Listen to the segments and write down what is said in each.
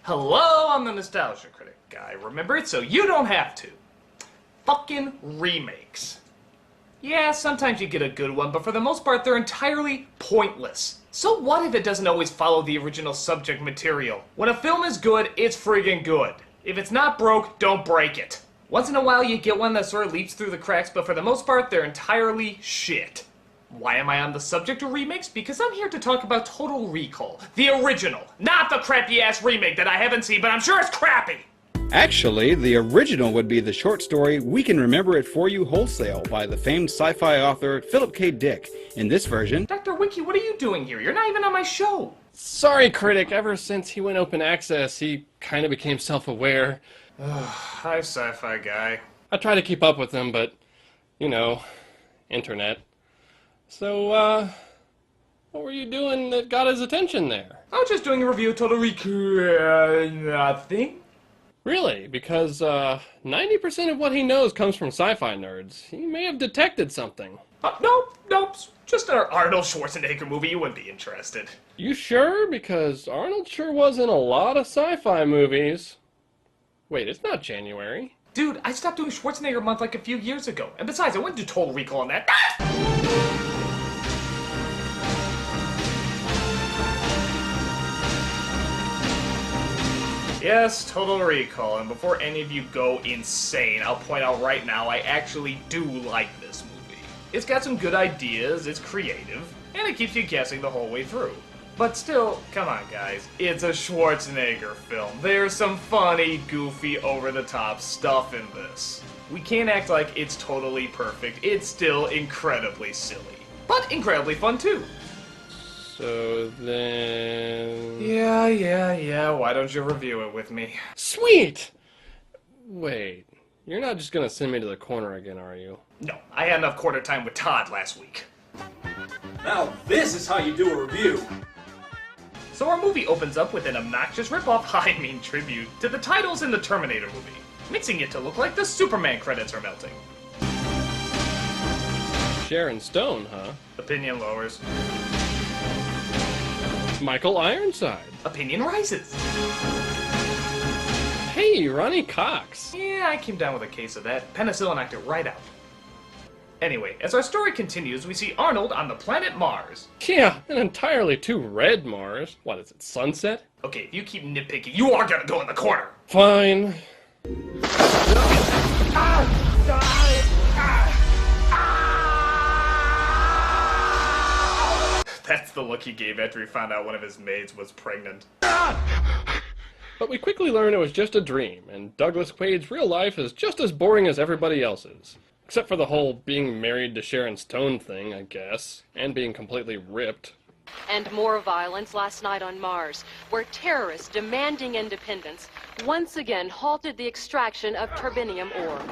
Hello, I'm the Nostalgia Critic guy. Remember it so you don't have to. Fucking remakes. Yeah, sometimes you get a good one, but for the most part, they're entirely pointless. So what if it doesn't always follow the original subject material? When a film is good, it's friggin' good. If it's not broke, don't break it. Once in a while, you get one that sort of leaps through the cracks, but for the most part, they're entirely shit. Why am I on the subject of remakes? Because I'm here to talk about Total Recall. The original. Not the crappy-ass remake that I haven't seen, but I'm sure it's crappy! Actually, the original would be the short story We Can Remember It For You Wholesale by the famed sci-fi author Philip K. Dick. In this version... Dr. Winky, what are you doing here? You're not even on my show! Sorry, Critic. Ever since he went open access, he kind of became self-aware. Hi, Sci-Fi guy. I try to keep up with him, but, you know, internet. So, what were you doing that got his attention there? I was just doing a review of Total Recall... nothing? Really? Because, 90% of what he knows comes from sci-fi nerds. He may have detected something. Nope. Just an Arnold Schwarzenegger movie. You wouldn't be interested. You sure? Because Arnold sure was in a lot of sci-fi movies. Wait, it's not January. Dude, I stopped doing Schwarzenegger month like a few years ago. And besides, I wouldn't do Total Recall on that. Yes, Total Recall, and before any of you go insane, I'll point out right now, I actually do like this movie. It's got some good ideas, it's creative, and it keeps you guessing the whole way through. But still, come on guys, it's a Schwarzenegger film. There's some funny, goofy, over-the-top stuff in this. We can't act like it's totally perfect, it's still incredibly silly. But incredibly fun too. So then... Yeah, why don't you review it with me? Sweet! Wait, you're not just gonna send me to the corner again, are you? No, I had enough quarter time with Todd last week. Now this is how you do a review. So our movie opens up with an obnoxious ripoff, tribute, to the titles in the Terminator movie, mixing it to look like the Superman credits are melting. Sharon Stone, huh? Opinion lowers. Michael Ironside. Opinion rises. Hey, Ronnie Cox. Yeah, I came down with a case of that. Penicillin knocked it right out. Anyway, as our story continues, we see Arnold on the planet Mars. Yeah, an entirely too red Mars. What is it, sunset? Okay, if you keep nitpicking, you are gonna go in the corner. Fine. That's the look he gave after he found out one of his maids was pregnant. But we quickly learn it was just a dream, and Douglas Quaid's real life is just as boring as everybody else's. Except for the whole being married to Sharon Stone thing, I guess, and being completely ripped. And more violence last night on Mars, where terrorists demanding independence once again halted the extraction of turbinium ore.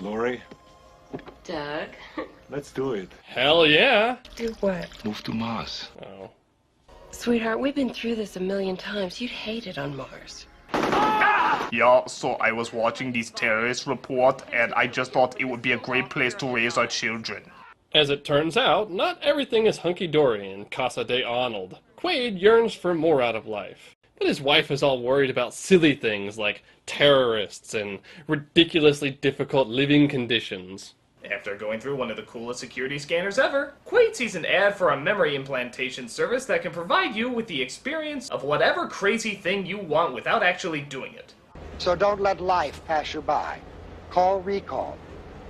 Lori, Doug? let's do it. Hell yeah! Do what? Move to Mars. Oh. Sweetheart, we've been through this a million times. You'd hate it on Mars. Yeah, so I was watching this terrorist report, and I just thought it would be a great place to raise our children. As it turns out, not everything is hunky-dory in Casa de Arnold. Quaid yearns for more out of life. But his wife is all worried about silly things like terrorists and ridiculously difficult living conditions. After going through one of the coolest security scanners ever, Quaid sees an ad for a memory implantation service that can provide you with the experience of whatever crazy thing you want without actually doing it. So don't let life pass you by. Call Recall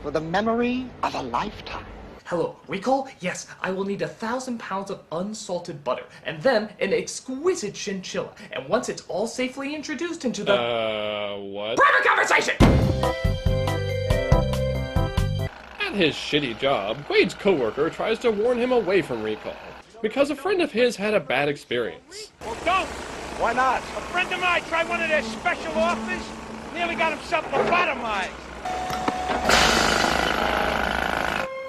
for the memory of a lifetime. Hello, Recall? Yes, I will need 1,000 pounds of unsalted butter, and then an exquisite chinchilla. And once it's all safely introduced into the... What? Private conversation! At his shitty job, Quaid's coworker tries to warn him away from Recall, because a friend of his had a bad experience. Well, don't! Why not? A friend of mine tried one of their special offers, nearly got himself lobotomized.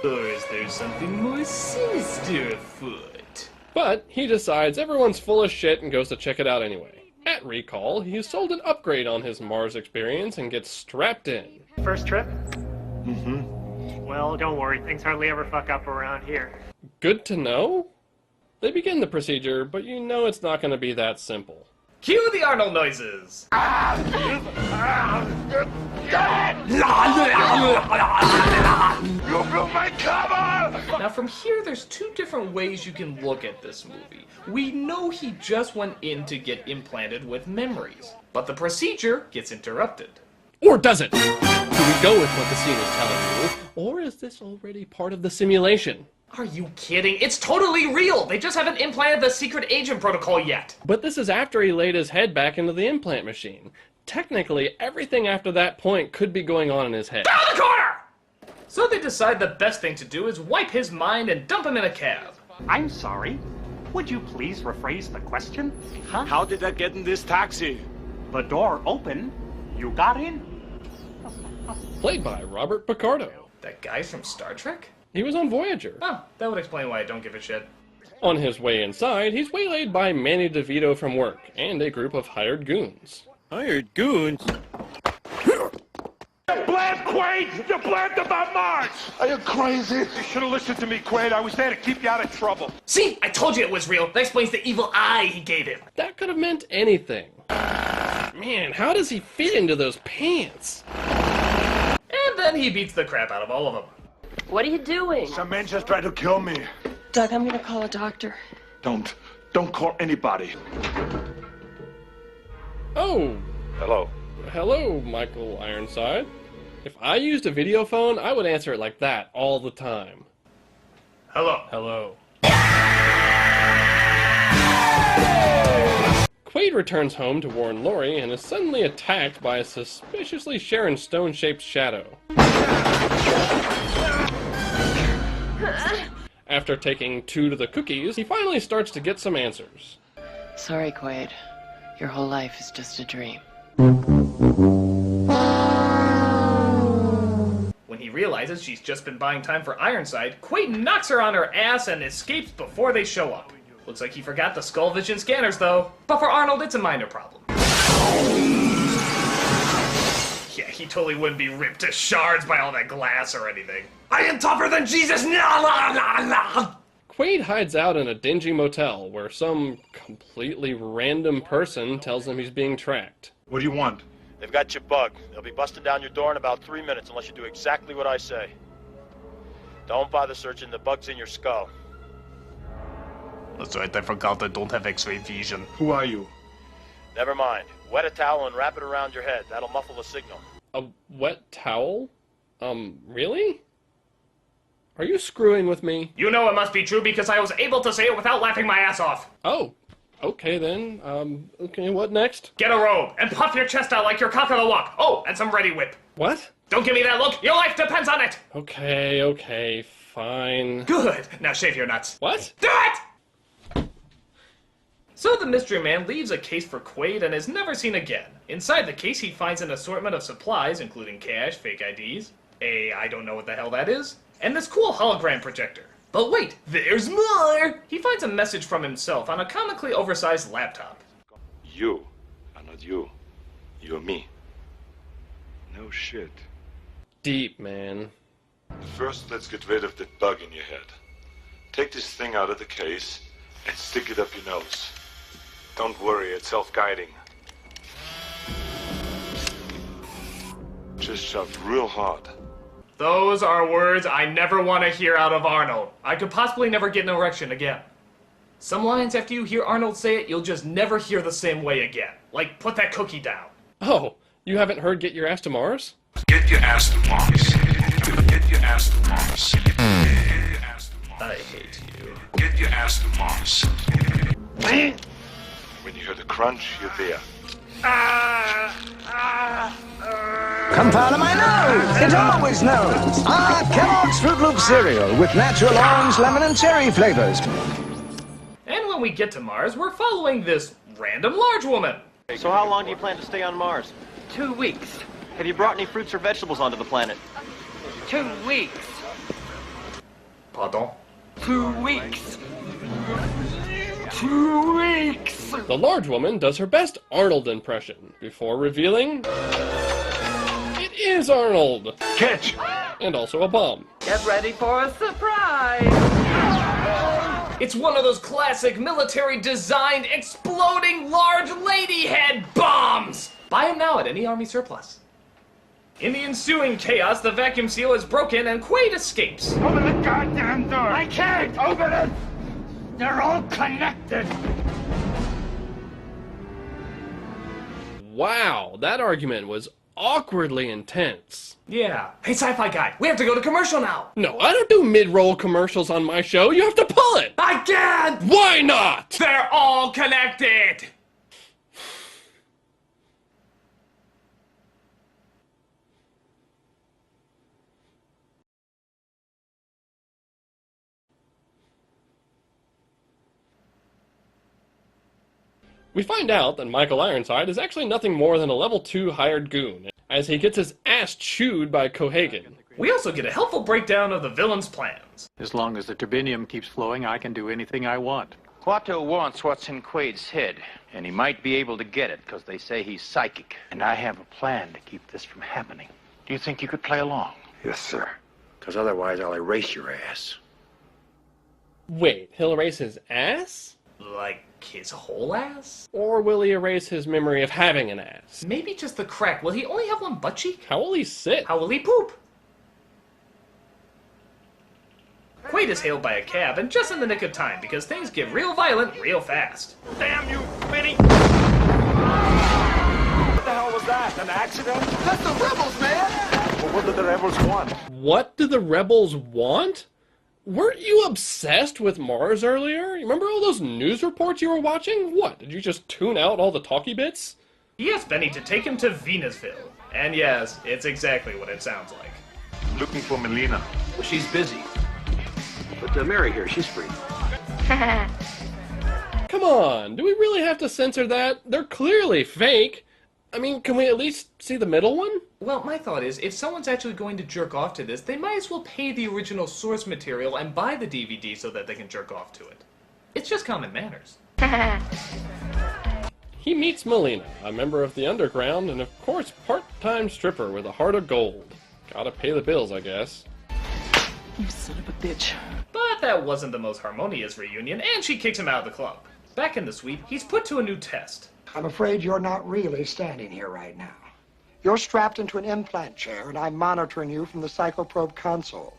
Or is there something more sinister afoot? But he decides everyone's full of shit and goes to check it out anyway. At Recall, he's sold an upgrade on his Mars experience and gets strapped in. First trip? Mm-hmm. Well, don't worry, things hardly ever fuck up around here. Good to know? They begin the procedure, but you know it's not going to be that simple. Cue the Arnold noises! You blew my cover! Now from here, there's two different ways you can look at this movie. We know he just went in to get implanted with memories, but the procedure gets interrupted. Or does it? Do we go with what the scene is telling you, or is this already part of the simulation? Are you kidding? It's totally real! They just haven't implanted the secret agent protocol yet! But this is after he laid his head back into the implant machine. Technically, everything after that point could be going on in his head. Down the corner! So they decide the best thing to do is wipe his mind and dump him in a cab. I'm sorry. Would you please rephrase the question? Huh? How did I get in this taxi? The door opened. You got in. Played by Robert Picardo. That guy from Star Trek? He was on Voyager. Oh, that would explain why I don't give a shit. On his way inside, he's waylaid by Manny DeVito from work and a group of hired goons. Hired goons? You blamed Quaid! You blamed about Mars! Are you crazy? You should have listened to me, Quaid. I was there to keep you out of trouble. See? I told you it was real. That explains the evil eye he gave him. That could have meant anything. Man, how does he fit into those pants? And then he beats the crap out of all of them. What are you doing? Some man just tried to kill me. Doug, I'm gonna call a doctor. Don't call anybody. Oh. Hello. Hello, Michael Ironside. If I used a video phone, I would answer it like that all the time. Hello. Hello. Quaid returns home to warn Lori and is suddenly attacked by a suspiciously Sharon Stone-shaped shadow. After taking 2 to the cookies, he finally starts to get some answers. Sorry, Quaid. Your whole life is just a dream. When he realizes she's just been buying time for Ironside, Quaid knocks her on her ass and escapes before they show up. Looks like he forgot the Skull Vision scanners, though. But for Arnold, it's a minor problem. Yeah, he totally wouldn't be ripped to shards by all that glass or anything. I am tougher than Jesus! Quaid hides out in a dingy motel where some completely random person tells him he's being tracked. What do you want? They've got you bugged. They'll be busting down your door in about 3 minutes unless you do exactly what I say. Don't bother searching. The bug's in your skull. That's right, I forgot I don't have X-ray vision. Who are you? Never mind. Wet a towel and wrap it around your head. That'll muffle the signal. A wet towel? Really? Are you screwing with me? You know it must be true because I was able to say it without laughing my ass off. Oh, okay then. Okay, what next? Get a robe and puff your chest out like your cock of the walk. Oh, and some ready whip. What? Don't give me that look. Your life depends on it. Okay, fine. Good. Now shave your nuts. What? Do it! So the mystery man leaves a case for Quaid and is never seen again. Inside the case, he finds an assortment of supplies, including cash, fake IDs, I don't know what the hell that is, and this cool hologram projector. But wait, there's more! He finds a message from himself on a comically oversized laptop. You are not you. You are me. No shit. Deep, man. First, let's get rid of that bug in your head. Take this thing out of the case and stick it up your nose. Don't worry, it's self-guiding. Just shove real hard. Those are words I never want to hear out of Arnold. I could possibly never get an erection again. Some lines after you hear Arnold say it, you'll just never hear the same way again. Like, put that cookie down. Oh, you haven't heard Get Your Ass to Mars? Get your ass to Mars. Get your ass to Mars. Get your ass to Mars. I hate you. Get your ass to Mars. When you hear the crunch, you're there. Come follow my nose. It always knows. Kellogg's Fruit Loop cereal with natural orange, lemon, and cherry flavors. And when we get to Mars, we're following this random large woman. So how long do you plan to stay on Mars? 2 weeks. Have you brought any fruits or vegetables onto the planet? 2 weeks. Pardon? 2 weeks. 2 weeks. The large woman does her best Arnold impression before revealing it is Arnold. Catch! And also a bomb. Get ready for a surprise. It's one of those classic military-designed exploding large lady head bombs! Buy them now at any army surplus. In the ensuing chaos, the vacuum seal is broken and Quaid escapes. Open the goddamn door! I can't! Open it! They're all connected! Wow, that argument was awkwardly intense. Yeah. Hey, sci-fi guy, we have to go to commercial now. No, I don't do mid-roll commercials on my show. You have to pull it. I can't! Why not? They're all connected! We find out that Michael Ironside is actually nothing more than a level 2 hired goon, as he gets his ass chewed by Cohagen. We also get a helpful breakdown of the villain's plans. As long as the turbinium keeps flowing, I can do anything I want. Quato wants what's in Quaid's head, and he might be able to get it, because they say he's psychic. And I have a plan to keep this from happening. Do you think you could play along? Yes, sir. Because otherwise I'll erase your ass. Wait, he'll erase his ass? Like his whole ass? Or will he erase his memory of having an ass? Maybe just the crack. Will he only have one butt cheek? How will he sit? How will he poop? Quaid is hailed by a cab, and just in the nick of time, because things get real violent real fast. Damn you, Winnie! What the hell was that? An accident? That's the rebels, man! Well, what do the rebels want? What do the rebels want? Weren't you obsessed with Mars earlier? Remember all those news reports you were watching? What, did you just tune out all the talky bits? He asks Benny to take him to Venusville. And yes, it's exactly what it sounds like. Looking for Melina. Well, she's busy. But Mary here, she's free. Come on, do we really have to censor that? They're clearly fake. I mean, can we at least see the middle one? Well, my thought is, if someone's actually going to jerk off to this, they might as well pay the original source material and buy the DVD so that they can jerk off to it. It's just common manners. He meets Melina, a member of the underground, and of course part-time stripper with a heart of gold. Gotta pay the bills, I guess. You son of a bitch. But that wasn't the most harmonious reunion, and she kicks him out of the club. Back in the suite, he's put to a new test. I'm afraid you're not really standing here right now. You're strapped into an implant chair, and I'm monitoring you from the psychoprobe console.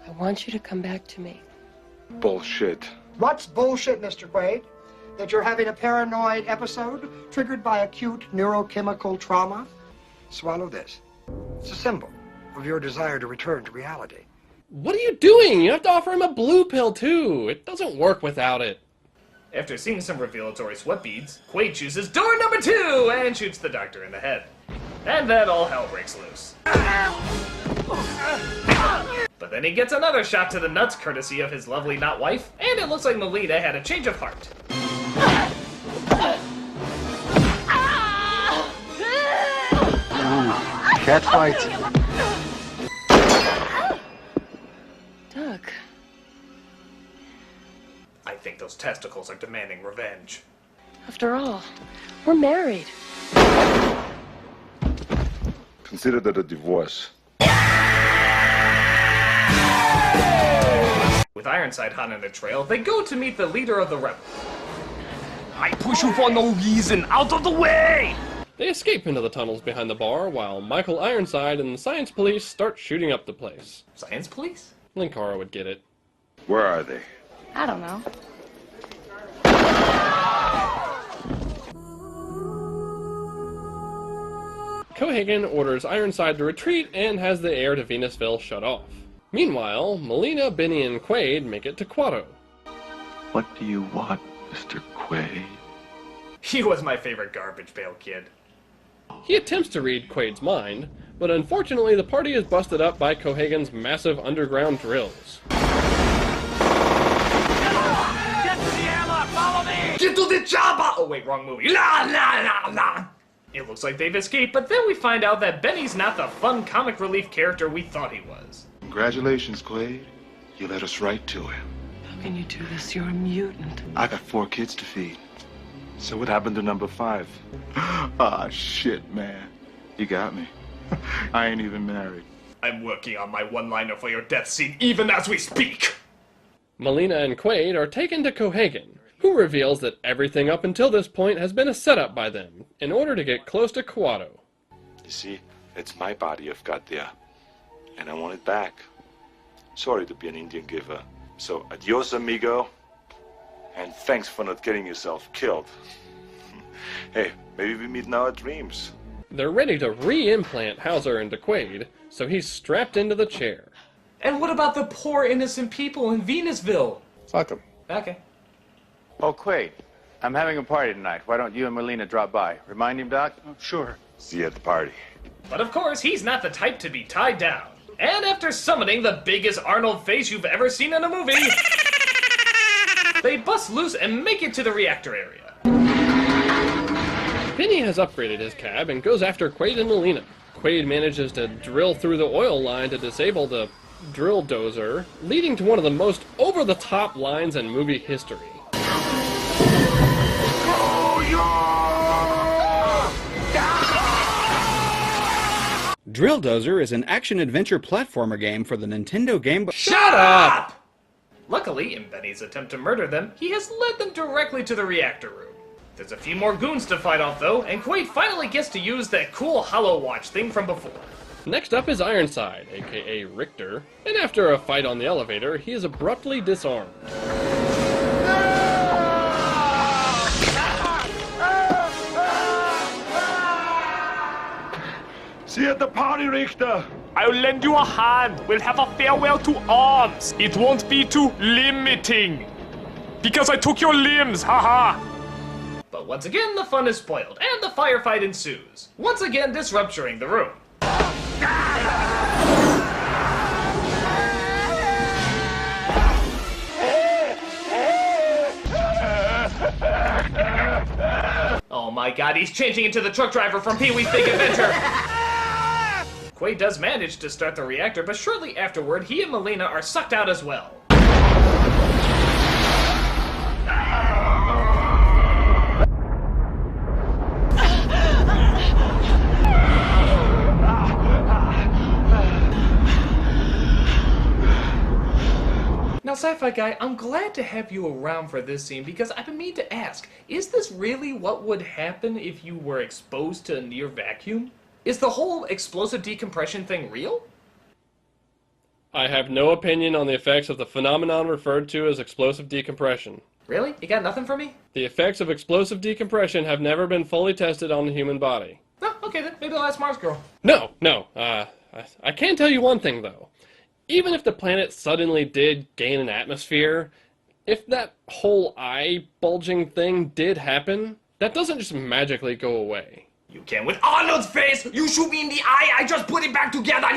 I want you to come back to me. Bullshit. What's bullshit, Mr. Quaid? That you're having a paranoid episode triggered by acute neurochemical trauma? Swallow this. It's a symbol of your desire to return to reality. What are you doing? You have to offer him a blue pill, too. It doesn't work without it. After seeing some revelatory sweat beads, Quaid chooses door number 2 and shoots the doctor in the head. And then all hell breaks loose. But then he gets another shot to the nuts courtesy of his lovely not wife, and it looks like Melina had a change of heart. Cat fight. Doug. I think those testicles are demanding revenge. After all, we're married. Consider that a divorce. With Ironside hot on the trail, they go to meet the leader of the rebels. I push you for no reason! Out of the way! They escape into the tunnels behind the bar, while Michael Ironside and the science police start shooting up the place. Science police? Linkara would get it. Where are they? I don't know. Cohagen orders Ironside to retreat and has the air to Venusville shut off. Meanwhile, Melina, Benny, and Quaid make it to Quato. What do you want, Mr. Quaid? He was my favorite garbage pail kid. He attempts to read Quaid's mind, but unfortunately the party is busted up by Cohagen's massive underground drills. Get to the airlock! Follow me! Get to the chopper! Oh wait, wrong movie. La la la la! It looks like they've escaped, but then we find out that Benny's not the fun comic relief character we thought he was. Congratulations, Quaid. You led us right to him. How can you do this? You're a mutant. I got 4 kids to feed. So what happened to number 5? Ah, shit, man. You got me. I ain't even married. I'm working on my one-liner for your death scene even as we speak. Melina and Quaid are taken to Cohagen, who reveals that everything up until this point has been a setup by them in order to get close to Kuato. You see, it's my body you've got there, and I want it back. Sorry to be an Indian giver. So, adios, amigo, and thanks for not getting yourself killed. Hey, maybe we meet in our dreams. They're ready to re-implant Hauser into Quaid, so he's strapped into the chair. And what about the poor innocent people in Venusville? Fuck him. Okay. Oh, Quaid, I'm having a party tonight. Why don't you and Melina drop by? Remind him, Doc? Oh, sure. See you at the party. But of course, he's not the type to be tied down. And after summoning the biggest Arnold face you've ever seen in a movie, they bust loose and make it to the reactor area. Penny has upgraded his cab and goes after Quaid and Melina. Quaid manages to drill through the oil line to disable the drill dozer, leading to one of the most over-the-top lines in movie history. Drill Dozer is an action-adventure platformer game for the Nintendo Game Boy. Shut up! Luckily, in Benny's attempt to murder them, he has led them directly to the reactor room. There's a few more goons to fight off though, and Quaid finally gets to use that cool Hollow Watch thing from before. Next up is Ironside, aka Richter, and after a fight on the elevator, he is abruptly disarmed. See you at the party, Richter! I'll lend you a hand. We'll have a farewell to arms. It won't be too limiting. Because I took your limbs, haha! But once again, the fun is spoiled, and the firefight ensues, once again disrupturing the room. Oh my god, he's changing into the truck driver from Pee-wee's Big Adventure! Quaid does manage to start the reactor, but shortly afterward, he and Melina are sucked out as well. Now, Sci-Fi Guy, I'm glad to have you around for this scene because I've been meaning to ask, is this really what would happen if you were exposed to a near vacuum? Is the whole explosive decompression thing real? I have no opinion on the effects of the phenomenon referred to as explosive decompression. Really? You got nothing for me? The effects of explosive decompression have never been fully tested on the human body. Oh, okay then. Maybe I'll ask Mars Girl. No. I can tell you one thing, though. Even if the planet suddenly did gain an atmosphere, if that whole eye bulging thing did happen, that doesn't just magically go away. You can with Arnold's face! You shoot me in the eye, I just put it back together!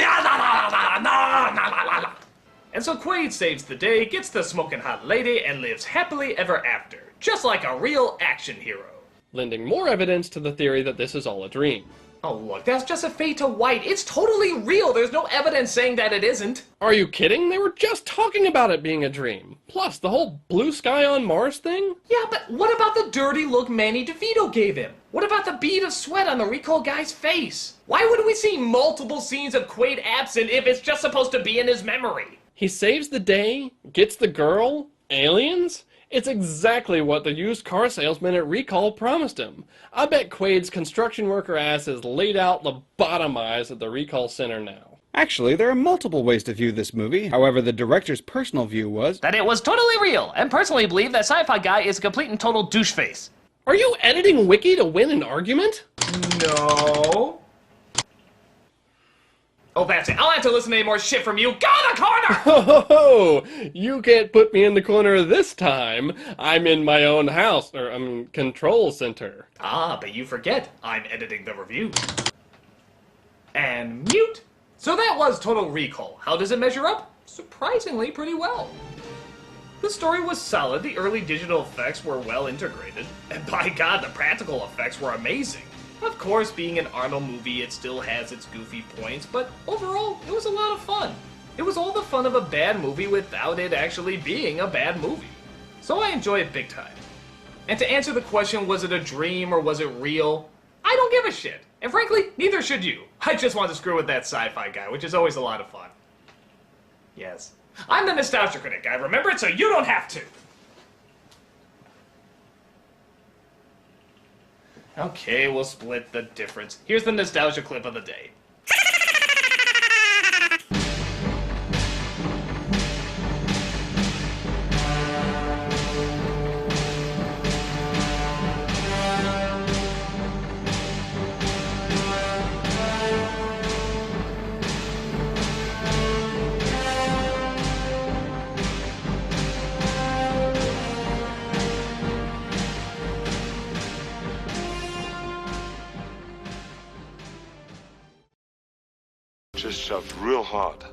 And so Quaid saves the day, gets the smoking hot lady, and lives happily ever after. Just like a real action hero. Lending more evidence to the theory that this is all a dream. Oh look, that's just a fade to white. It's totally real. There's no evidence saying that it isn't. Are you kidding? They were just talking about it being a dream. Plus, the whole blue sky on Mars thing? Yeah, but what about the dirty look Manny DeVito gave him? What about the bead of sweat on the recall guy's face? Why would we see multiple scenes of Quaid absent if it's just supposed to be in his memory? He saves the day, gets the girl, aliens? It's exactly what the used car salesman at Recall promised him. I bet Quaid's construction worker ass is laid out lobotomized at the Recall Center now. Actually, there are multiple ways to view this movie. However, the director's personal view was that it was totally real, and personally believe that Sci-Fi Guy is a complete and total douche face. Are you editing Wiki to win an argument? No. Oh, that's it. I'll have to listen to any more shit from you. Go to the corner! Oh, you can't put me in the corner this time. I'm in my own house, control center. Ah, but you forget. I'm editing the review. And mute. So that was Total Recall. How does it measure up? Surprisingly pretty well. The story was solid, the early digital effects were well integrated, and by God, the practical effects were amazing. Of course, being an Arnold movie, it still has its goofy points, but overall, it was a lot of fun. It was all the fun of a bad movie without it actually being a bad movie. So I enjoy it big time. And to answer the question, was it a dream or was it real? I don't give a shit. And frankly, neither should you. I just want to screw with that Sci-Fi Guy, which is always a lot of fun. Yes. I'm the Nostalgia Critic guy. Remember it so you don't have to. Okay, we'll split the difference. Here's the nostalgia clip of the day. Just shoved real hard.